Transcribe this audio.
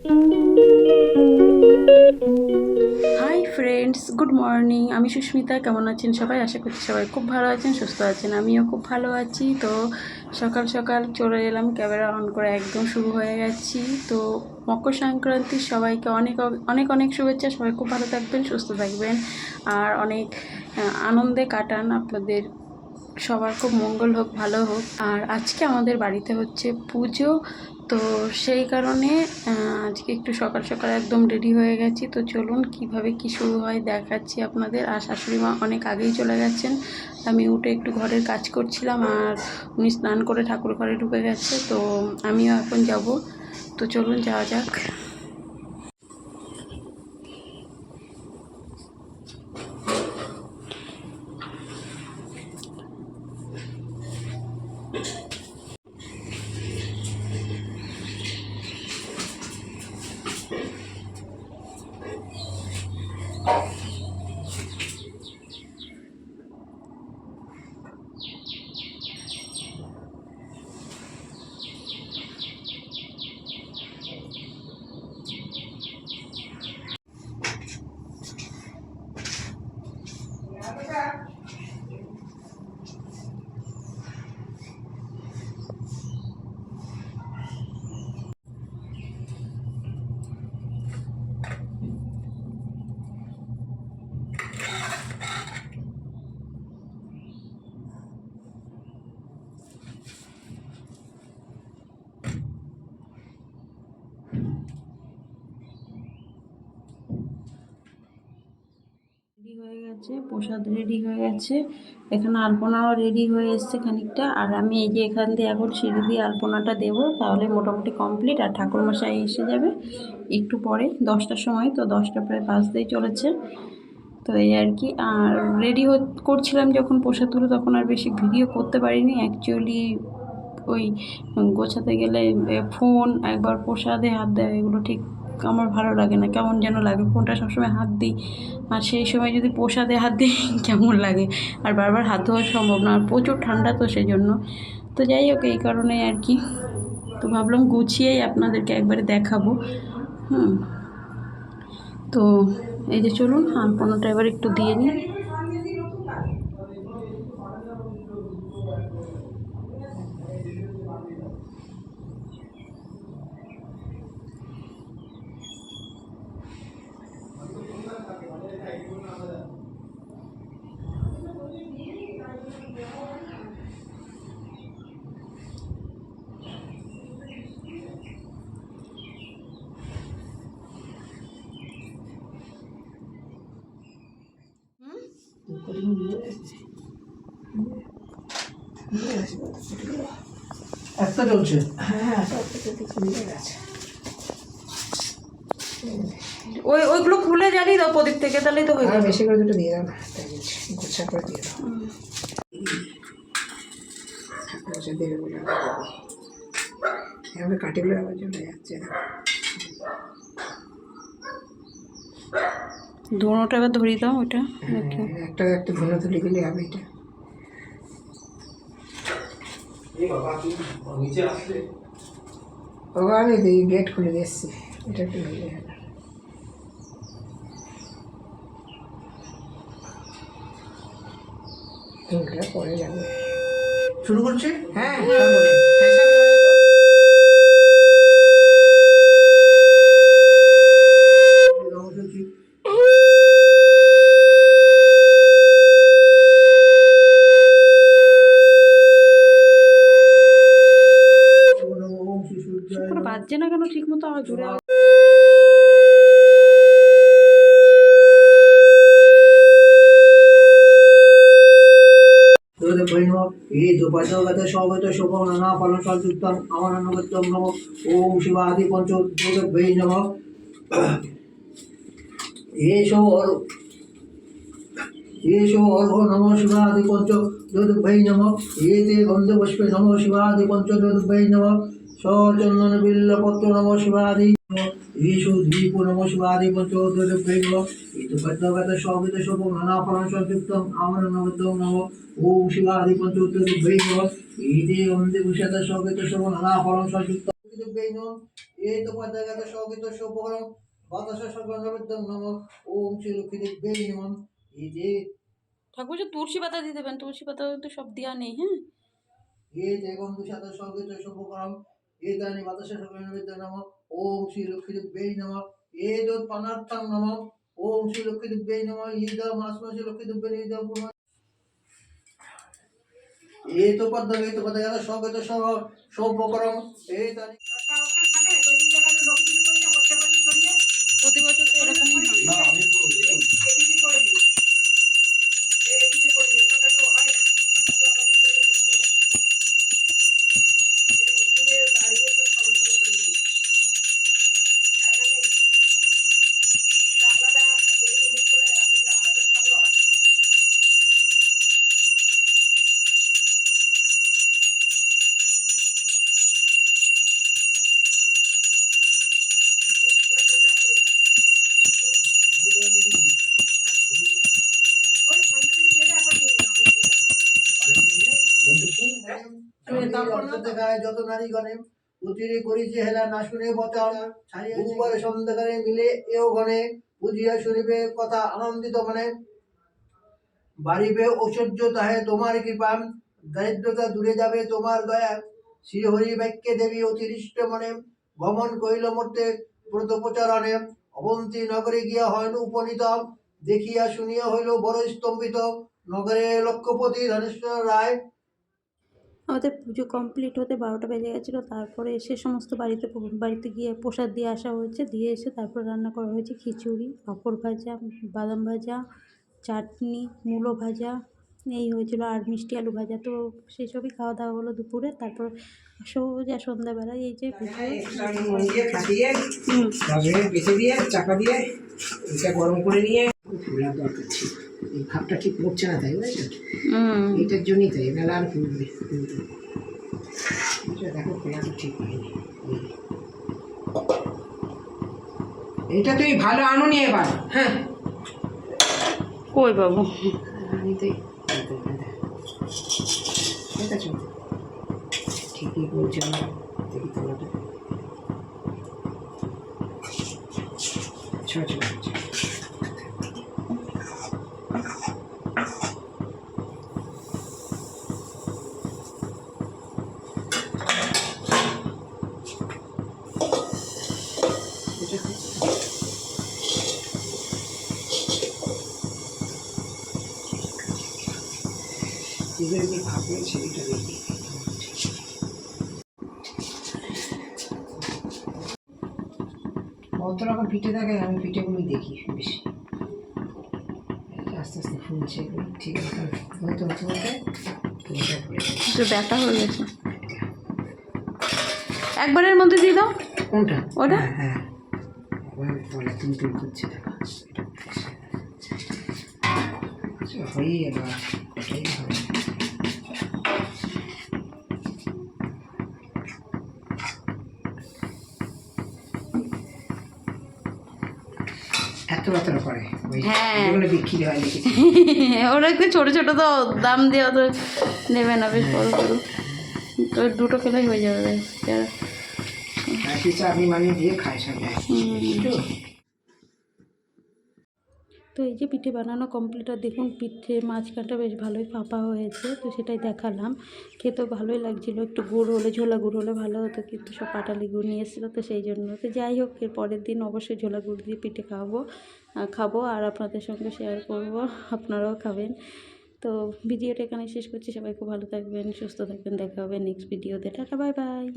Hi friends, good morning. আমি সুস্মিতা। কেমন আছেন সবাই? আশা করছি সবাই খুব ভালো আছেন, সুস্থ আছেন। আমিও খুব ভালো আছি। তো সকাল সকাল চলে এলাম, ক্যামেরা অন করে একদম শুরু হয়ে গেছি। তো মকর সংক্রান্তির সবাইকে অনেক অনেক অনেক শুভেচ্ছা। সবাই খুব ভালো থাকবেন, সুস্থ থাকবেন, আর অনেক আনন্দে কাটান। আপনাদের সবার খুব মঙ্গল হোক, ভালো হোক। আর আজকে আমাদের বাড়িতে হচ্ছে পুজো, তো সেই কারণে আজকে একটু সকাল সকাল একদম রেডি হয়ে গেছি। তো চলুন কিভাবে কি শুরু হয় দেখাচ্ছি আপনাদের। আর শাশুড়ি মা অনেক আগেই চলে গেছেন, আমি উঠে একটু ঘরের কাজ করছিলাম, আর উনি স্নান করে ঠাকুর ঘরে ঢুকে গেছে। তো আমিও এখন যাব। তো চলুন যাওয়া যাক। রেডি হয়ে গেছে, প্রসাদ রেডি হয়ে গেছে, এখানে আলপনাও রেডি হয়ে এসছে খানিকটা। আর আমি এই যে এখান দিয়ে এখন সিঁড়ি দিয়ে আলপনাটা দেবো, তাহলে মোটামুটি কমপ্লিট। আর ঠাকুরমশাই এসে যাবে একটু পরে, 10টার সময়। তো 10টা প্রায় বাজতেই চলেছে। তো এই আর কি। আর রেডি করছিলাম যখন প্রসাদ তুলে, তখন আর বেশি ভিডিও করতে পারিনি অ্যাকচুয়ালি। ওই গোছাতে গেলে ফোন একবার প্রসাদে হাত দেয়, এগুলো ঠিক আমার ভালো লাগে না, কেমন যেন লাগে। ফোনটা সবসময় হাত দিই, আর সেই সময় যদি প্রসাদে হাত দিই কেমন লাগে। আর বারবার হাত ধোয়া সম্ভব না, আর প্রচুর ঠান্ডা, তো সেই জন্য। তো যাই হোক, এই কারণে আর কি। তো ভাবলাম গুছিয়েই আপনাদেরকে একবারে দেখাবো। হুম। তো এই যে চলুন আলপনাটা এবার একটু দিয়ে নিই। একটা চলছে। হ্যাঁ, ওইগুলো খুলে জ্বালিয়ে দাও প্রদীপ থেকে, তাহলেই তো হয়ে আর যাবে। বেশি করে দুটো দিয়ে দাও না, তাই বলছি, গোছা করে দিয়ে দাও। গোছা দেবে বলে এভাবে কাটিগুলো আবার চলে যাচ্ছে। ধুনোটা এবার ধরিয়ে দাও ওইটা। একটা একটা ধুনো তুলে দিলে হবে এটা। বাবা আমি গেট খুলে দিয়েছি, এটা একটু হয়ে যাবে। পরে যাবে। শুরু করছি। হ্যাঁ, বাজছে না কেন ঠিক মতো? আওয়াজ জুড়ে আওয়াজ। ओम शिवादि पंचोदय नमः। येषो अर्घो नमः शिवादि पंचोदय नमः। एते गंधपुष्पे नमः शिवादि पंचोदय नमः। सचंदन बिल्लपत्र नमः शिवादि। येषु दीपो नमः शिवादि पंचोदय नमः। इति पद्मगत शोभित शुभं नानाफलं संयुक्तं आमरणवतं नमः। ओम शिवादि पंचोदय नमः। एते गंधपुष्पे शोभित शुभं नानाफलं संयुक्तं এই তো পদ্মাগত সহগীত শুভকরম বাতাস সর্বনবিদ্যং নম ওম শ্রী লক্ষ্মী দেবী নমঃ। এই যে ঠাকুর যে তুলসী পাতা দিয়ে দেবেন, তুলসী পাতা তো সব দেওয়া নেই। হ্যাঁ, এই যে গন্ধ সাদা সহগীত শুভকরম এতানি বাতাস সর্বনবিদ্যং নম ওম শ্রী লক্ষ্মী দেবী নমঃ। এই তো পানার্থং নম ওম শ্রী লক্ষ্মী দেবী নমঃ। ঈদ মাসমা শ্রী লক্ষ্মী দেবী ঈদ পুনঃ। এই তো পদ্মাগত সহগীত শুভকরম এতানি। প্রতি বছর তো এরকমই হয়। না আমি যত নারীগণে পুজিরে করিছে হেলা না শুনে বচন ছাড়িয়া সন্ধ্যাকালে মিলে এও গণে বুঝিয়া শুনিবে কথা আনন্দিত মনে বাড়িবে ঐশ্বর্য তাহে তোমার কৃপা দারিদ্রতা দূরে যাবে তোমার দয়া শ্রীহরি বাক্যে দেবী অতিরিষ্ট মনে গমন করিল মূর্তে ব্রত প্রচারণে অবন্তী নগরে গিয়া হইল উপনীত দেখিয়া শুনিয়া হইল বড় স্তম্ভিত নগরে লক্ষ্যপতি ধনেশ্বর রায়। আমাদের পুজো কমপ্লিট হতে 12টা বেজে গেছিলো। তারপরে এসে সমস্ত বাড়িতে গিয়ে প্রসাদ দিয়ে আসা হয়েছে। দিয়ে এসে তারপর রান্না করা হয়েছে খিচুড়ি, পাঁপড় ভাজা, বাদাম ভাজা, চাটনি, মূলো ভাজা, এই হয়েছিল, আর মিষ্টি আলু ভাজা। তো সেই সবই খাওয়া দাওয়া হলো দুপুরে। তারপর সোজা সন্ধ্যাবেলায় এই যে ফাটিয়ে তবে বেছে দিয়ে চাপা দিয়ে এটা গরম করে নিয়ে ফুলার দরকার ছিল। এই ভাবটা ঠিক পড়ছে না, তাই বুঝেছো? এটার জন্যই তাই মেলা আর ফুলবে কিন্তু দেখো ফোলাটা ঠিক হয়নি। এটা তুমি ভালো আনো নিয়ে এবার। হ্যাঁ কই বাবু, ঠিক আছে, ঠিকই বলছে। আমার দেখি তোলাটা ছোট ছোট নিজের যে ভাব রয়েছে এটা দেখি। কত রকম পিঠে থাকে, আমি পিঠেগুলোই দেখি বেশি। আস্তে আস্তে ফুলছে, ঠিক আছে। হয়তো হতে হতে তো ব্যাটা হয়ে গেছে। একবারের মধ্যে দিয়ে দাও। কোনটা? ওটা? হ্যাঁ, এবার তলা তুল করছে, দেখা হয়েই গেল। ওটাই হবে। এত এত করে ওইগুলো বিক্রি হয় দেখেছি। ওরা একটু ছোটো ছোটো তো দাম দিয়ে অত নেবে না, বেশ বড় বড়। তো দুটো খেলেই হয়ে যাবে। চাটনি মানি দিয়ে খায় সব। তো এই যে পিঠে বানানো কমপ্লিট। আর দেখুন পিঠে মাঝখানটা বেশ ভালোই ফাঁপা হয়েছে, তো সেটাই দেখালাম। খেতেও ভালোই লাগছিলো। একটু গুড় হলে, ঝোলা গুড় হলে ভালো হতো, কিন্তু সব পাটালি গুড় নিয়ে এসেছিলো, তো সেই জন্য। তো যাই হোক, এর পরের দিন অবশ্যই ঝোলা গুড় দিয়ে পিঠে খাবো আর আপনাদের সঙ্গে শেয়ার করব, আপনারাও খাবেন। তো ভিডিওটা এখানে শেষ করছি। সবাই খুব ভালো থাকবেন, সুস্থ থাকবেন। দেখা হবে নেক্সট ভিডিওতে। Tata, bye bye.